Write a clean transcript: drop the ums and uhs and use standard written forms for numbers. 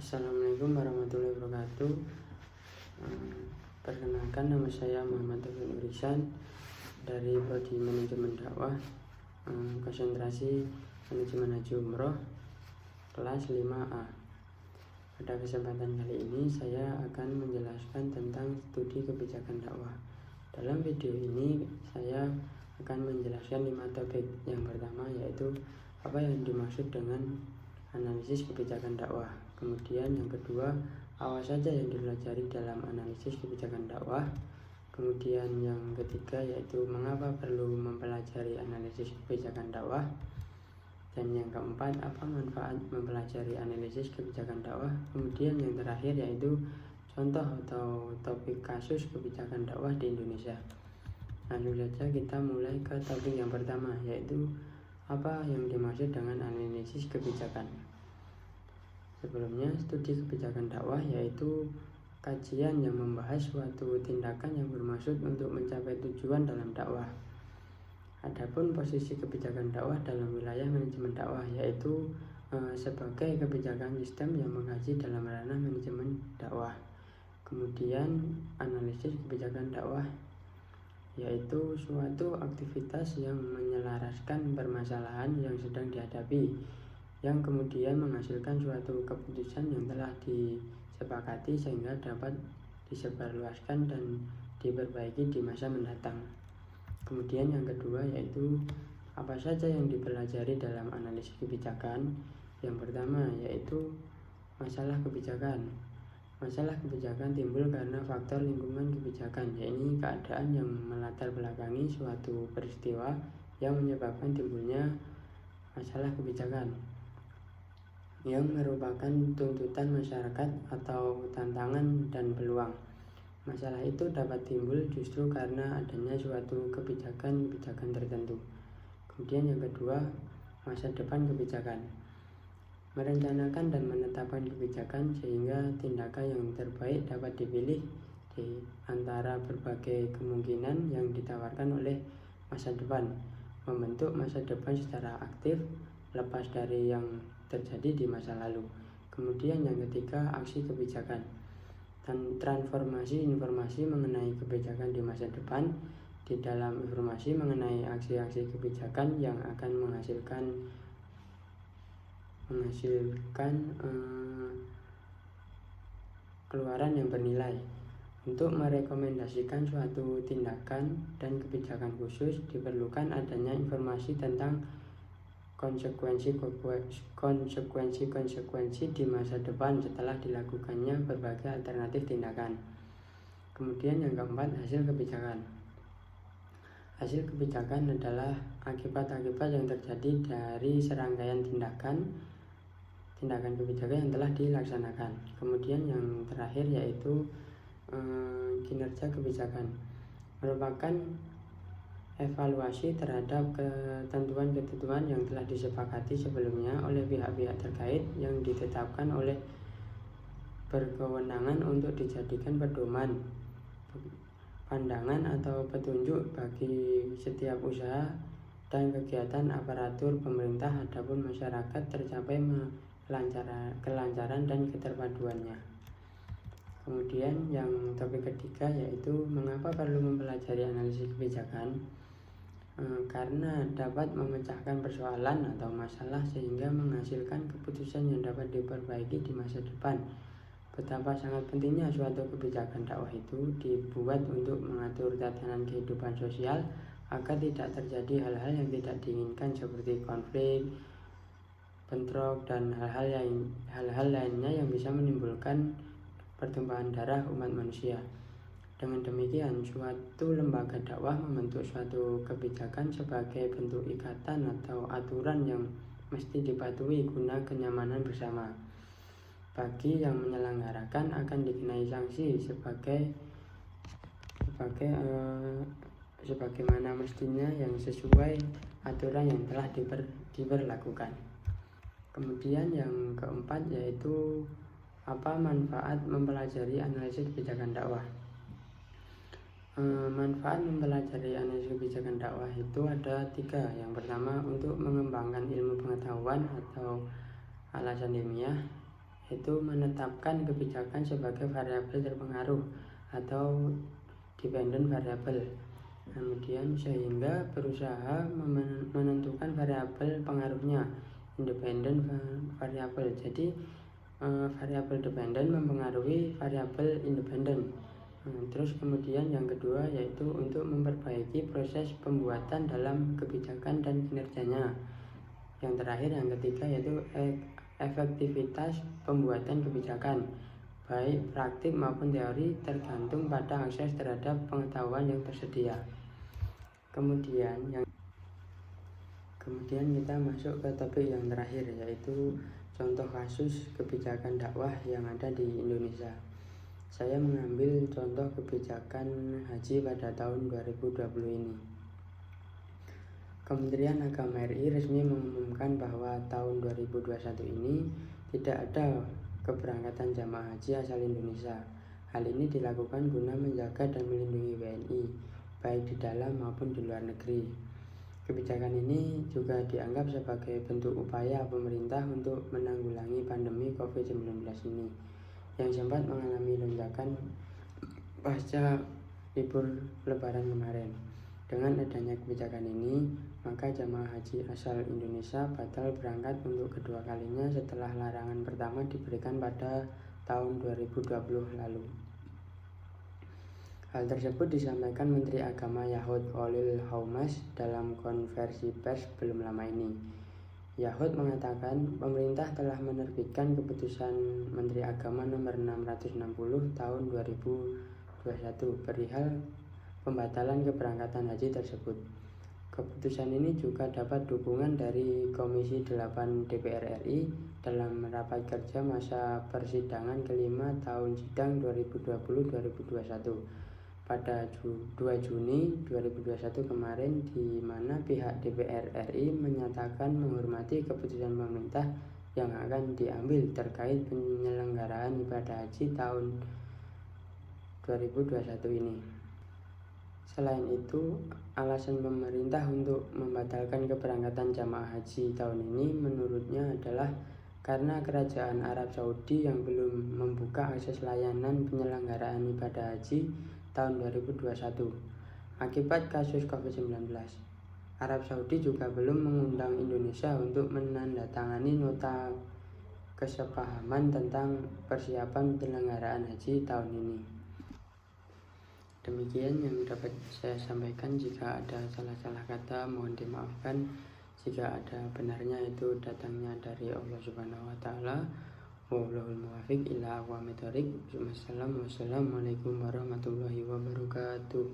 Assalamualaikum warahmatullahi wabarakatuh. Perkenalkan, nama saya Muhammad Taufik Nurisan dari Prodi Manajemen Dakwah, konsentrasi Manajemen Haji Umroh, kelas 5A. Pada kesempatan kali ini saya akan menjelaskan tentang studi kebijakan dakwah. Dalam video ini saya akan menjelaskan 5 topik. Yang pertama yaitu apa yang dimaksud dengan analisis kebijakan dakwah. Kemudian yang kedua, apa saja yang dipelajari dalam analisis kebijakan dakwah. Kemudian yang ketiga yaitu mengapa perlu mempelajari analisis kebijakan dakwah. Dan yang keempat, apa manfaat mempelajari analisis kebijakan dakwah. Kemudian yang terakhir yaitu contoh atau topik kasus kebijakan dakwah di Indonesia. Langsung saja kita mulai ke topik yang pertama, yaitu apa yang dimaksud dengan analisis kebijakan. Sebelumnya, studi kebijakan dakwah yaitu kajian yang membahas suatu tindakan yang bermaksud untuk mencapai tujuan dalam dakwah. Adapun posisi kebijakan dakwah dalam wilayah manajemen dakwah yaitu sebagai kebijakan sistem yang mengkaji dalam ranah manajemen dakwah. Kemudian analisis kebijakan dakwah yaitu suatu aktivitas yang menyelaraskan permasalahan yang sedang dihadapi, yang kemudian menghasilkan suatu keputusan yang telah disepakati sehingga dapat disebarluaskan dan diperbaiki di masa mendatang. Kemudian yang kedua yaitu apa saja yang dipelajari dalam analisis kebijakan. Yang pertama yaitu masalah kebijakan. Masalah kebijakan timbul karena faktor lingkungan kebijakan, yaitu keadaan yang melatar belakangi suatu peristiwa yang menyebabkan timbulnya masalah kebijakan, yang merupakan tuntutan masyarakat atau tantangan dan peluang. Masalah itu dapat timbul justru karena adanya suatu kebijakan tertentu. Kemudian yang kedua, masa depan kebijakan. Merencanakan dan menetapkan kebijakan sehingga tindakan yang terbaik dapat dipilih di antara berbagai kemungkinan yang ditawarkan oleh masa depan. Membentuk masa depan secara aktif lepas dari yang terjadi di masa lalu. Kemudian yang ketiga, aksi kebijakan dan transformasi informasi mengenai kebijakan di masa depan. Di dalam informasi mengenai aksi-aksi kebijakan yang akan menghasilkan keluaran yang bernilai. Untuk merekomendasikan suatu tindakan dan kebijakan khusus diperlukan adanya informasi tentang konsekuensi di masa depan setelah dilakukannya berbagai alternatif tindakan. Kemudian yang keempat, hasil kebijakan. Hasil kebijakan adalah akibat-akibat yang terjadi dari serangkaian tindakan kebijakan yang telah dilaksanakan. Kemudian yang terakhir yaitu kinerja kebijakan, merupakan evaluasi terhadap ketentuan-ketentuan yang telah disepakati sebelumnya oleh pihak-pihak terkait yang ditetapkan oleh berkewenangan untuk dijadikan pedoman, pandangan atau petunjuk bagi setiap usaha dan kegiatan aparatur pemerintah. Adapun masyarakat tercapai kelancaran dan keterpaduannya. Kemudian yang topik ketiga yaitu mengapa perlu mempelajari analisis kebijakan. Karena dapat memecahkan persoalan atau masalah sehingga menghasilkan keputusan yang dapat diperbaiki di masa depan. Betapa sangat pentingnya suatu kebijakan dakwah itu dibuat untuk mengatur tatanan kehidupan sosial agar tidak terjadi hal-hal yang tidak diinginkan seperti konflik, bentrok, dan hal-hal lainnya yang bisa menimbulkan pertumpahan darah umat manusia. Dengan demikian, suatu lembaga dakwah membentuk suatu kebijakan sebagai bentuk ikatan atau aturan yang mesti dipatuhi guna kenyamanan bersama. Bagi yang menyelenggarakan akan dikenai sanksi sebagaimana mestinya yang sesuai aturan yang telah diberlakukan. Kemudian yang keempat yaitu apa manfaat mempelajari analisis kebijakan dakwah. Manfaat mempelajari analisis kebijakan dakwah itu ada 3. Yang pertama, untuk mengembangkan ilmu pengetahuan atau alasan ilmiah, yaitu menetapkan kebijakan sebagai variabel terpengaruh atau dependent variable. Kemudian sehingga berusaha menentukan variabel pengaruhnya, independent variable. Jadi variabel dependent mempengaruhi variabel independent. Terus kemudian yang kedua yaitu untuk memperbaiki proses pembuatan dalam kebijakan dan kinerjanya. Yang terakhir yang ketiga yaitu efektivitas pembuatan kebijakan, baik praktik maupun teori, tergantung pada akses terhadap pengetahuan yang tersedia. Kemudian kita masuk ke topik yang terakhir, yaitu contoh kasus kebijakan dakwah yang ada di Indonesia. Saya mengambil contoh kebijakan haji pada tahun 2020 ini. Kementerian Agama RI resmi mengumumkan bahwa tahun 2021 ini tidak ada keberangkatan jamaah haji asal Indonesia. Hal ini dilakukan guna menjaga dan melindungi WNI, baik di dalam maupun di luar negeri. Kebijakan ini juga dianggap sebagai bentuk upaya pemerintah untuk menanggulangi pandemi COVID-19 ini, yang sempat mengalami lonjakan pasca libur Lebaran kemarin. Dengan adanya kebijakan ini, maka jamaah haji asal Indonesia batal berangkat untuk kedua kalinya setelah larangan pertama diberikan pada tahun 2020 lalu. Hal tersebut disampaikan Menteri Agama Yahud Khalil Haumas dalam konversi pers belum lama ini. Yahud mengatakan pemerintah telah menerbitkan keputusan Menteri Agama nomor 660 tahun 2021 perihal pembatalan keberangkatan haji tersebut. Keputusan ini juga dapat dukungan dari Komisi 8 DPR RI dalam rapat kerja masa persidangan kelima tahun sidang 2020-2021 pada 2 Juni 2021 kemarin, di mana pihak DPR RI menyatakan menghormati keputusan pemerintah yang akan diambil terkait penyelenggaraan ibadah haji tahun 2021 ini. Selain itu, alasan pemerintah untuk membatalkan keberangkatan jamaah haji tahun ini menurutnya adalah karena Kerajaan Arab Saudi yang belum membuka akses layanan penyelenggaraan ibadah haji tahun 2021 akibat kasus COVID-19. Arab Saudi juga belum mengundang Indonesia untuk menandatangani nota kesepahaman tentang persiapan penyelenggaraan haji tahun ini. Demikian yang dapat saya sampaikan. Jika ada salah-salah kata mohon dimaafkan. Jika ada benarnya itu datangnya dari Allah Subhanahu wa taala. Wallahul muwaffiq ila aqwamit thoriq. Wassalamualaikum warahmatullahi wabarakatuh.